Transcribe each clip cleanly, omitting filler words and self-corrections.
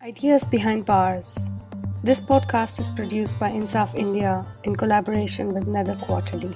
Ideas Behind Bars. This podcast is produced by InSAF India in collaboration with Nether Quarterly.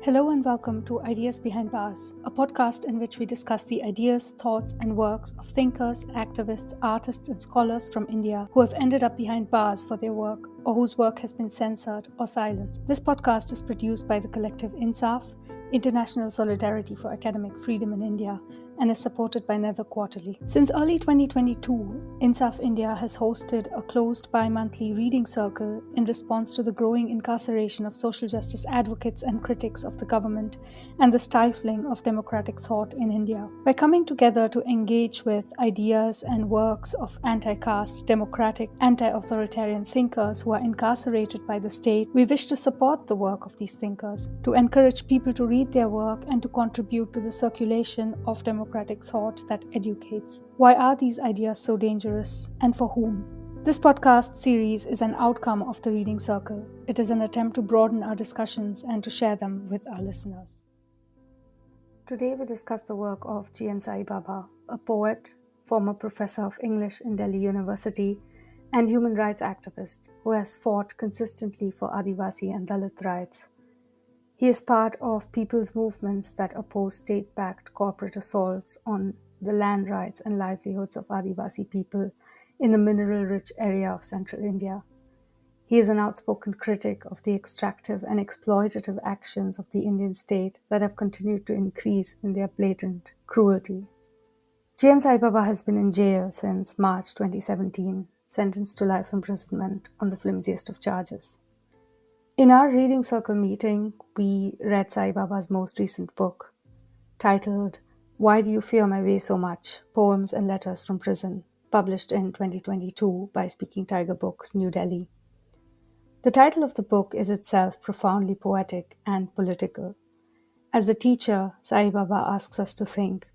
Hello and welcome to Ideas Behind Bars, a podcast in which we discuss the ideas, thoughts, and works of thinkers, activists, artists, and scholars from India who have ended up behind bars for their work or whose work has been censored or silenced. This podcast is produced by the collective InSAF, International Solidarity for Academic Freedom in India, and is supported by Nether Quarterly. Since early 2022, InSAF India has hosted a closed bi-monthly reading circle in response to the growing incarceration of social justice advocates and critics of the government and the stifling of democratic thought in India. By coming together to engage with ideas and works of anti-caste, democratic, anti-authoritarian thinkers who are incarcerated by the state, we wish to support the work of these thinkers, to encourage people to read their work and to contribute to the circulation of democratic thought that educates. Why are these ideas so dangerous, and for whom? This podcast series is an outcome of the reading circle. It is an attempt to broaden our discussions and to share them with our listeners. Today we discuss the work of GN Saibaba, a poet, former professor of English in Delhi University, and human rights activist who has fought consistently for Adivasi and Dalit rights. He is part of people's movements that oppose state-backed corporate assaults on the land rights and livelihoods of Adivasi people in the mineral-rich area of central India. He is an outspoken critic of the extractive and exploitative actions of the Indian state that have continued to increase in their blatant cruelty. GN Saibaba has been in jail since March 2017, sentenced to life imprisonment on the flimsiest of charges. In our reading circle meeting, we read Sai Baba's most recent book, titled Why Do You Fear My Way So Much? Poems and Letters from Prison, published in 2022 by Speaking Tiger Books, New Delhi. The title of the book is itself profoundly poetic and political. As the teacher, Sai Baba asks us to think,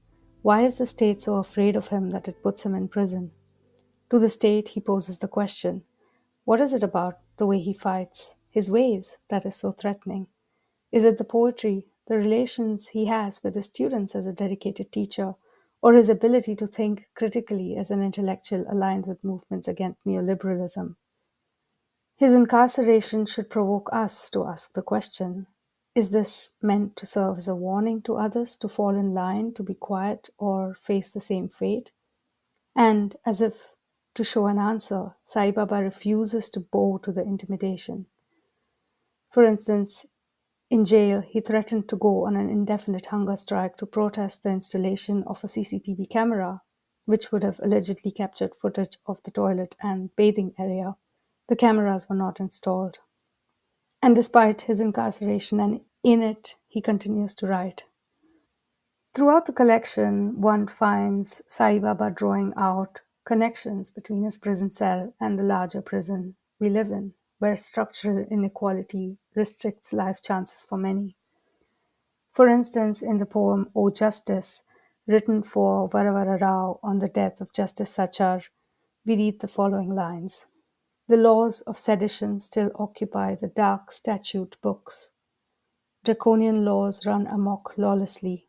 why is the state so afraid of him that it puts him in prison? To the state, he poses the question, what is it about the way he fights, his ways, that is so threatening? Is it the poetry, the relations he has with his students as a dedicated teacher, or his ability to think critically as an intellectual aligned with movements against neoliberalism? His incarceration should provoke us to ask the question, is this meant to serve as a warning to others to fall in line, to be quiet, or face the same fate? And as if to show an answer, Sai Baba refuses to bow to the intimidation. For instance, in jail, he threatened to go on an indefinite hunger strike to protest the installation of a CCTV camera, which would have allegedly captured footage of the toilet and bathing area. The cameras were not installed. And despite his incarceration and in it, he continues to write. Throughout the collection, one finds Sai Baba drawing out connections between his prison cell and the larger prison we live in, where structural inequality restricts life chances for many. For instance, in the poem O Justice, written for Varavara Rao on the death of Justice Sachar, we read the following lines. The laws of sedition still occupy the dark statute books. Draconian laws run amok lawlessly.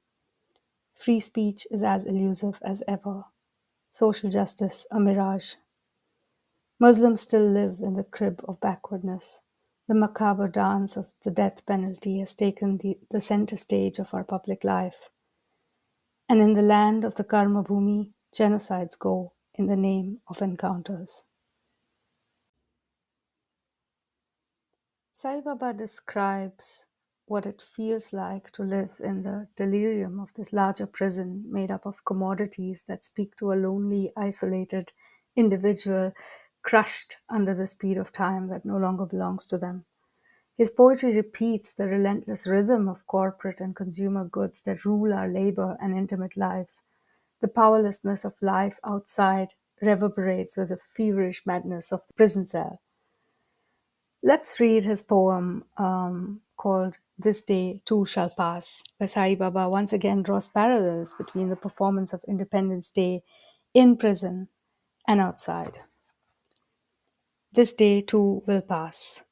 Free speech is as elusive as ever. Social justice a mirage. Muslims still live in the crib of backwardness. The macabre dance of the death penalty has taken the center stage of our public life. And in the land of the Karma Bhumi, genocides go in the name of encounters. Sai Baba describes what it feels like to live in the delirium of this larger prison made up of commodities that speak to a lonely, isolated individual crushed under the speed of time that no longer belongs to them. His poetry repeats the relentless rhythm of corporate and consumer goods that rule our labor and intimate lives. The powerlessness of life outside reverberates with the feverish madness of the prison cell. Let's read his poem called This Day Too Shall Pass, where Sai Baba once again draws parallels between the performance of Independence Day in prison and outside. This day too will pass.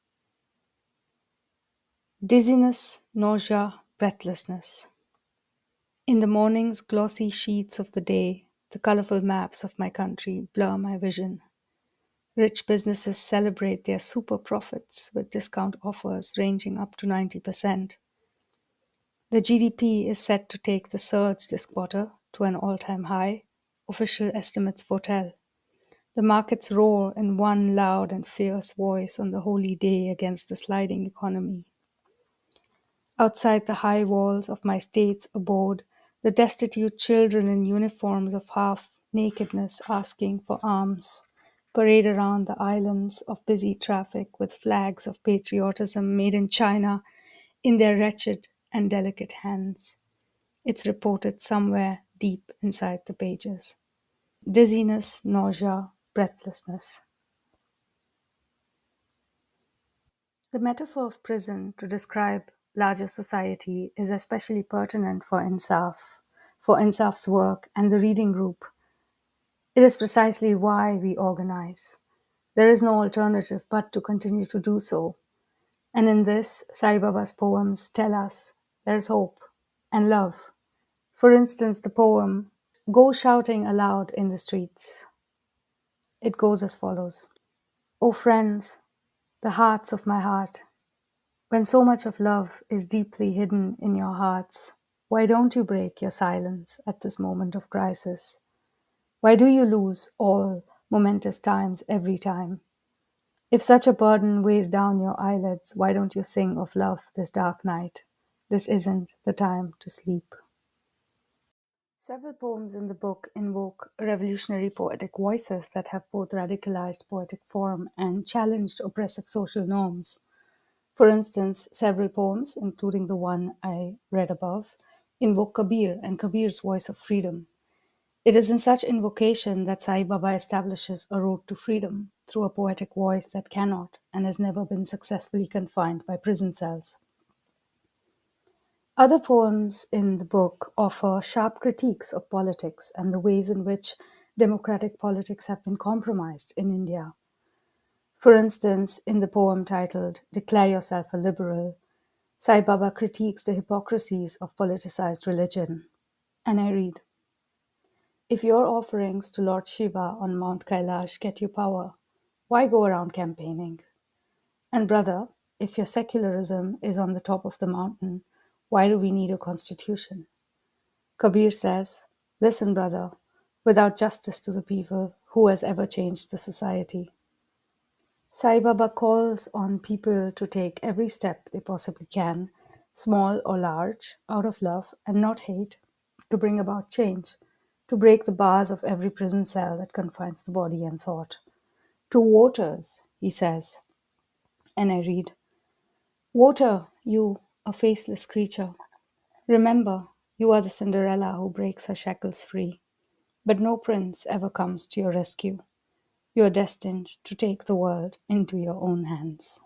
Dizziness, nausea, breathlessness. In the morning's glossy sheets of the day, the colorful maps of my country blur my vision. Rich businesses celebrate their super profits with discount offers ranging up to 90%. The GDP is set to take the surge this quarter to an all-time high, official estimates foretell. The markets roar in one loud and fierce voice on the holy day against the sliding economy. Outside the high walls of my state's abode, the destitute children in uniforms of half nakedness asking for alms parade around the islands of busy traffic with flags of patriotism made in China in their wretched and delicate hands. It's reported somewhere deep inside the pages. Dizziness, nausea, breathlessness. The metaphor of prison to describe larger society is especially pertinent for InSAF's work and the reading group. It is precisely why we organize. There is no alternative but to continue to do so. And in this, Saibaba's poems tell us there is hope and love. For instance, the poem Go Shouting Aloud in the Streets. It goes as follows. O friends, the hearts of my heart, when so much of love is deeply hidden in your hearts, why don't you break your silence at this moment of crisis? Why do you lose all momentous times every time? If such a burden weighs down your eyelids, why don't you sing of love this dark night? This isn't the time to sleep. Several poems in the book invoke revolutionary poetic voices that have both radicalized poetic form and challenged oppressive social norms. For instance, several poems, including the one I read above, invoke Kabir and Kabir's voice of freedom. It is in such invocation that Sai Baba establishes a road to freedom through a poetic voice that cannot and has never been successfully confined by prison cells. Other poems in the book offer sharp critiques of politics and the ways in which democratic politics have been compromised in India. For instance, in the poem titled Declare Yourself a Liberal, Sai Baba critiques the hypocrisies of politicized religion. And I read, if your offerings to Lord Shiva on Mount Kailash get you power, why go around campaigning? And brother, if your secularism is on the top of the mountain, why do we need a constitution? Kabir says, listen, brother, without justice to the people, who has ever changed the society? Sai Baba calls on people to take every step they possibly can, small or large, out of love and not hate, to bring about change, to break the bars of every prison cell that confines the body and thought. To voters, he says, and I read, voter, you, a faceless creature, remember, you are the Cinderella who breaks her shackles free, but no prince ever comes to your rescue. You are destined to take the world into your own hands.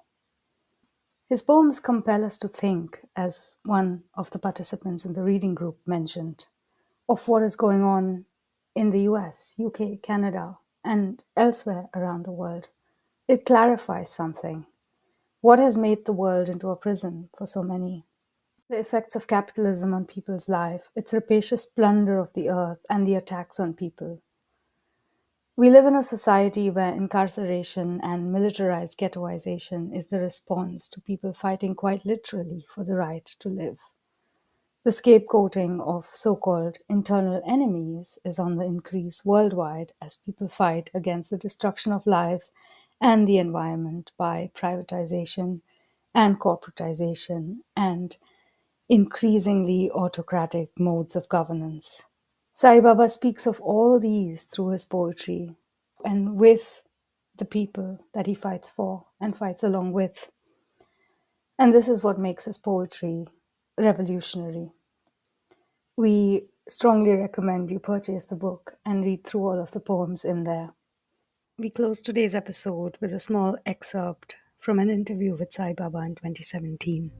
His poems compel us to think, as one of the participants in the reading group mentioned, of what is going on in the US, UK, Canada, and elsewhere around the world. It clarifies something. What has made the world into a prison for so many? The effects of capitalism on people's life, its rapacious plunder of the earth, and the attacks on people. We live in a society where incarceration and militarized ghettoization is the response to people fighting quite literally for the right to live. The scapegoating of so-called internal enemies is on the increase worldwide as people fight against the destruction of lives and the environment by privatization and corporatization and increasingly autocratic modes of governance. Sai Baba speaks of all these through his poetry and with the people that he fights for and fights along with. And this is what makes his poetry revolutionary. We strongly recommend you purchase the book and read through all of the poems in there. We close today's episode with a small excerpt from an interview with Sai Baba in 2017.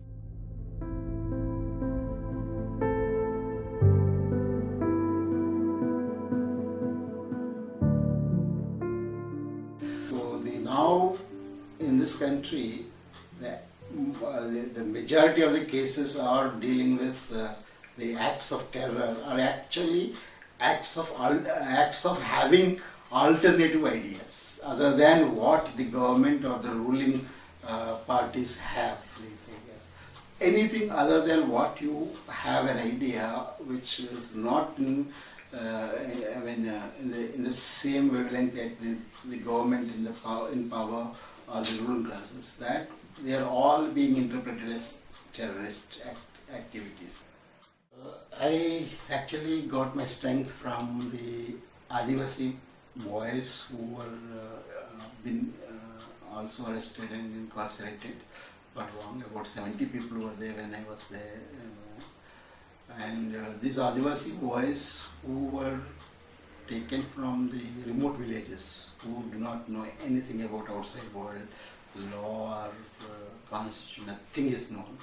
Now, in this country, the majority of the cases are dealing with the acts of terror are actually acts of having alternative ideas other than what the government or the ruling parties have. Anything other than what you have an idea which is not in the same wavelength that the government in power or the ruling classes, that they are all being interpreted as terrorist activities. I actually got my strength from the Adivasi boys who were been also arrested and incarcerated for long. About 70 people were there when I was there. And these Adivasi boys who were taken from the remote villages, who do not know anything about outside world, law or constitution, nothing is known.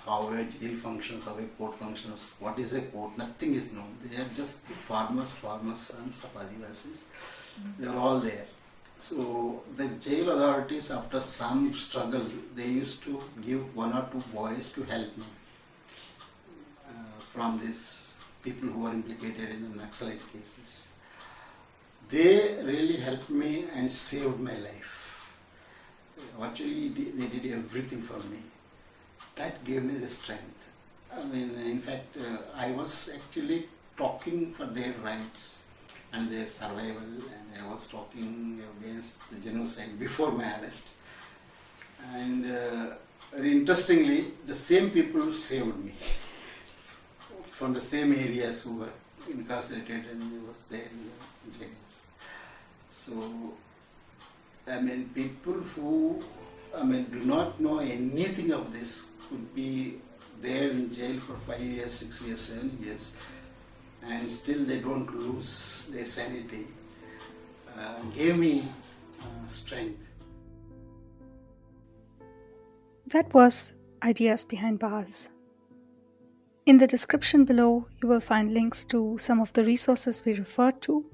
How a jail functions, how a court functions, what is a court, nothing is known. They are just farmers, sons of Adivasis. They are all there. So the jail authorities, after some struggle, they used to give 1 or 2 boys to help me from these people who were implicated in the Naxalite cases. They really helped me and saved my life. Actually, they did everything for me. That gave me the strength. I mean, in fact, I was actually talking for their rights and their survival, and I was talking against the genocide before my arrest. And very interestingly, the same people saved me from the same areas who were incarcerated and they was there in the jails. So, I mean, people who do not know anything of this could be there in jail for 5 years, 6 years, 7 years, and still they don't lose their sanity. Gave me strength. That was Ideas Behind Bars. In the description below, you will find links to some of the resources we referred to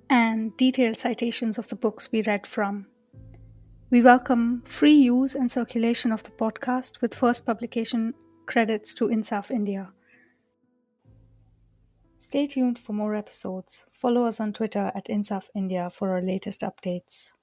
and detailed citations of the books we read from. We welcome free use and circulation of the podcast with first publication credits to InSAF India. Stay tuned for more episodes. Follow us on Twitter at InSAF India for our latest updates.